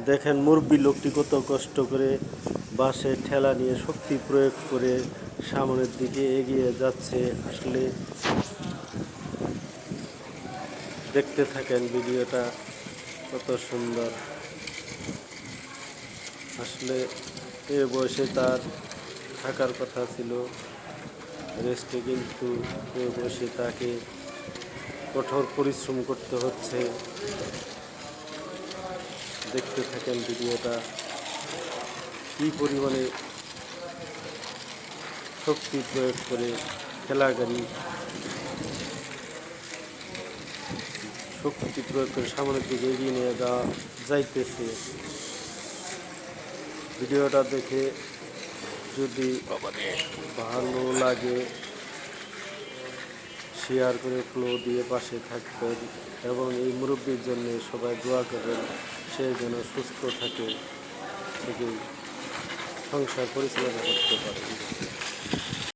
দেখেন মুরব্বী লোকটি কত কষ্ট করে বাঁশের ঠেলা নিয়ে শক্তি প্রয়োগ করে সামনের দিকে এগিয়ে যাচ্ছে। আসলে দেখতে থাকেন ভিডিওটা, কত সুন্দর। আসলে এ বয়সে তার থাকার কথা ছিল রেস্টে, কিন্তু এ বয়সে তাকে কঠোর পরিশ্রম করতে হচ্ছে। দেখতে থাকেন ভিডিওটা, কী পরিমাণে শক্তি প্রয়োগ করে ঠেলা গাড়ি শক্তি প্রয়োগ করে সামনের দিকে এগিয়ে নিয়ে যাইতেছে। ভিডিওটা দেখে যদি ভালো লাগে শেয়ার করে ফলো দিয়ে পাশে থাকবেন এবং এই মুরব্বির জন্য সবাই দোয়া করবেন, সে যেন সুস্থ থাকে, থেকে সংসার পরিচালনা করতে পারে।